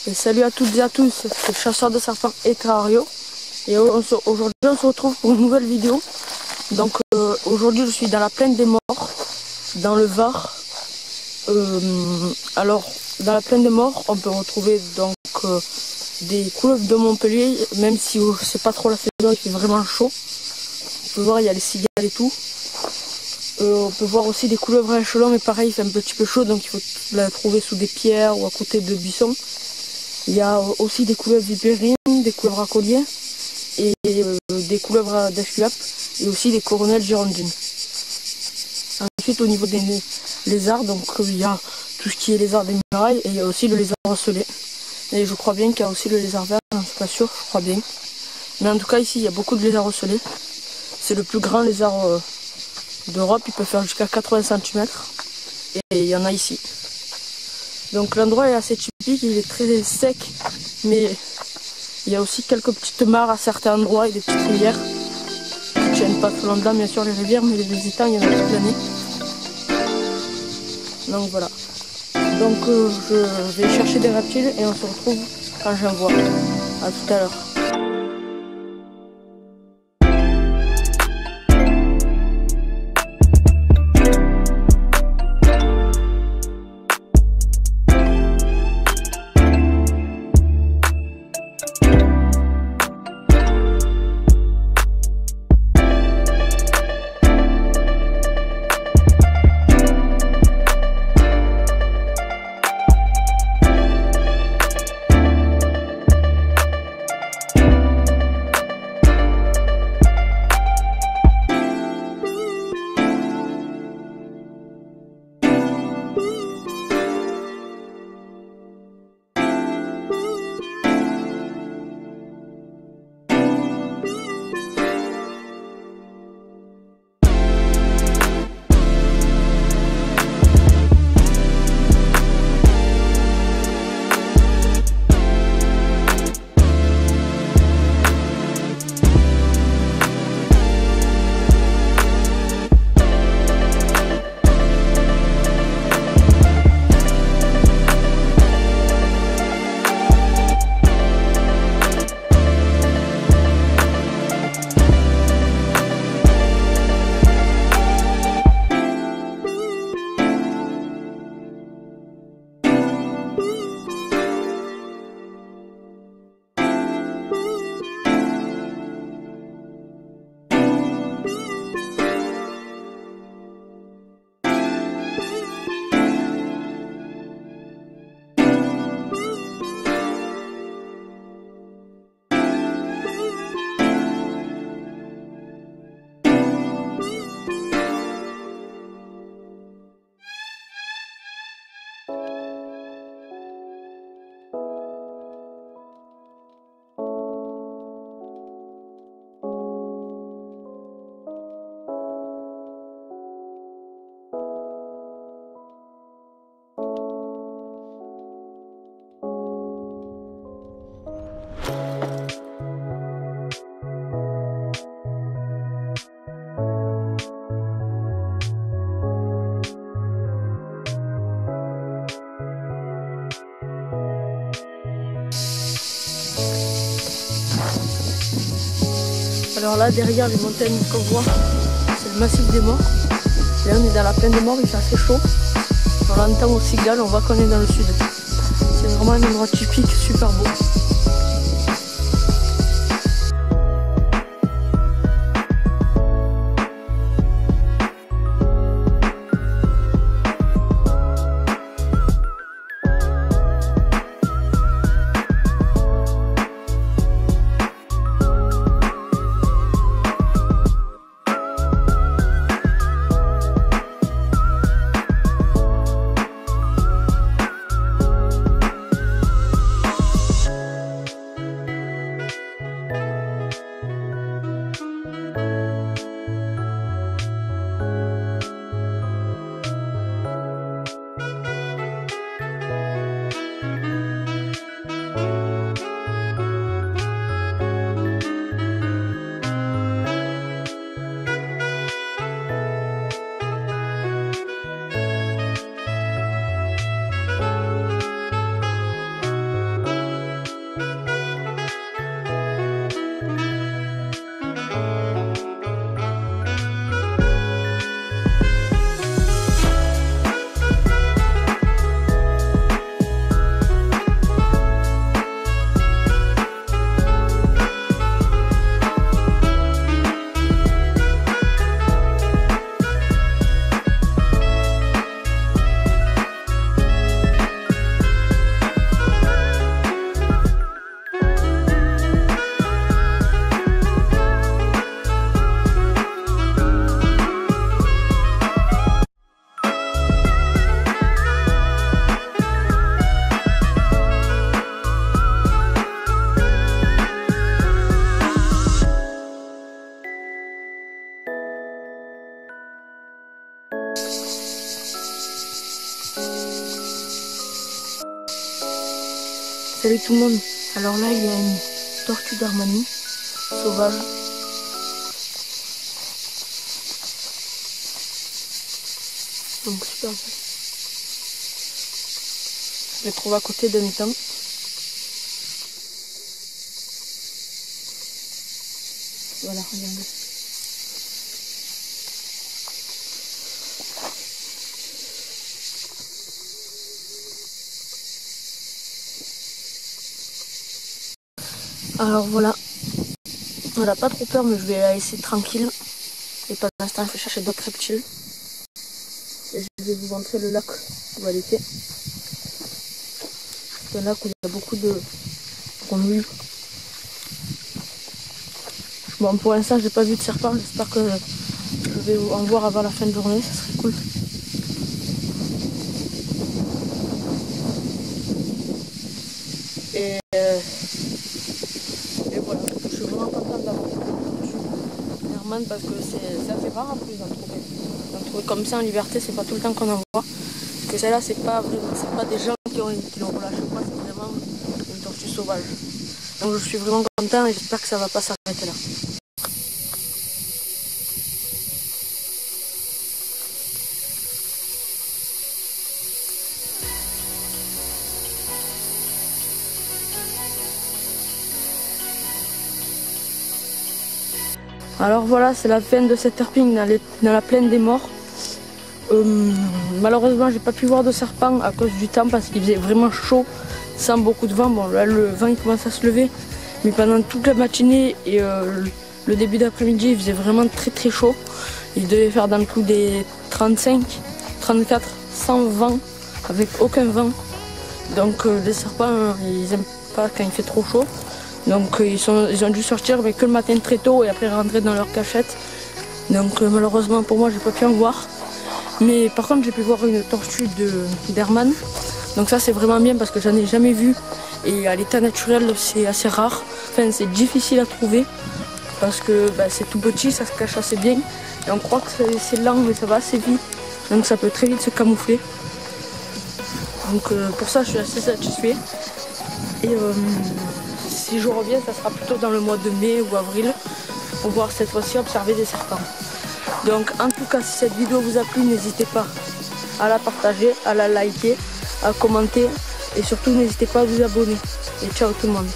Et salut à toutes et à tous, c'est Chasseur de Serpents et Terrario. Et aujourd'hui on se retrouve pour une nouvelle vidéo. Donc aujourd'hui je suis dans la plaine des Morts, dans le Var. Alors dans la plaine des Morts on peut retrouver donc des couleuvres de Montpellier, même si c'est pas trop la saison, il fait vraiment chaud. On peut voir il y a les cigales et tout. On peut voir aussi des couleuvres à échelon, mais pareil il fait un petit peu chaud, donc il faut la trouver sous des pierres ou à côté de buissons. Il y a aussi des couleuvres vipérines, des couleuvres à collier et des couleuvres d'esculape et aussi des coronelles girondines. Ensuite au niveau des lézards, donc il y a tout ce qui est lézard des murailles et il y a aussi le lézard ocellé. Et je crois bien qu'il y a aussi le lézard vert, je ne suis pas sûr, je crois bien. Mais en tout cas ici il y a beaucoup de lézards ocellés. C'est le plus grand lézard d'Europe, il peut faire jusqu'à 80 cm et il y en a ici. Donc l'endroit est assez typique, il est très sec, mais il y a aussi quelques petites mares à certains endroits et des petites rivières qui ne tiennent pas trop longtemps, bien sûr les rivières, mais les étangs il y en a toute l'année. Donc voilà. Donc je vais chercher des reptiles et on se retrouve quand j'en vois. A tout à l'heure. Alors là derrière les montagnes qu'on voit, c'est le massif des Morts. Là on est dans la plaine des Morts, il fait assez chaud. On l'entend aux cigales, on voit qu'on est dans le sud. C'est vraiment un endroit typique, super beau. Salut tout le monde. Alors là il y a une tortue d'Armanie sauvage. Donc super. Je l'ai trouvé à côté d'un étang. Voilà, regardez. Alors voilà, on n'a pas trop peur, mais je vais la laisser tranquille. Et pour l'instant, je vais chercher d'autres reptiles. Et je vais vous montrer le lac où elle était. C'est un lac où il y a beaucoup de grenouilles. Bon, pour l'instant, j'ai pas vu de serpent. J'espère que je vais en voir avant la fin de journée. Ça serait cool. Et voilà, je suis vraiment contente d'avoir Herman parce que c'est assez rare en plus d'en trouver. D'en trouver comme ça en liberté, c'est pas tout le temps qu'on en voit. Parce que celle-là, c'est pas des gens qui l'ont relâché, c'est vraiment une tortue sauvage. Donc je suis vraiment content et j'espère que ça va pas s'arrêter là. Alors voilà, c'est la fin de cette terping dans la plaine des morts. Malheureusement, j'ai pas pu voir de serpent à cause du temps parce qu'il faisait vraiment chaud, sans beaucoup de vent. Bon, là, le vent il commence à se lever, mais pendant toute la matinée et le début d'après-midi, il faisait vraiment très chaud. Il devait faire dans le coup des 35, 34, sans vent, avec aucun vent. Donc les serpents, ils aiment pas quand il fait trop chaud. Donc ils ont dû sortir mais que le matin très tôt et après rentrer dans leur cachette. Donc malheureusement pour moi j'ai pas pu en voir. Mais par contre j'ai pu voir une tortue d'Herman. Donc ça c'est vraiment bien parce que j'en ai jamais vu. Et à l'état naturel c'est assez rare. Enfin c'est difficile à trouver. Parce que c'est tout petit, ça se cache assez bien. Et on croit que c'est lent mais ça va assez vite. Donc ça peut très vite se camoufler. Donc pour ça je suis assez satisfait. Et si je reviens, ça sera plutôt dans le mois de mai ou avril pour voir cette fois-ci observer des serpents. Donc en tout cas, si cette vidéo vous a plu, n'hésitez pas à la partager, à la liker, à commenter et surtout n'hésitez pas à vous abonner. Et ciao tout le monde.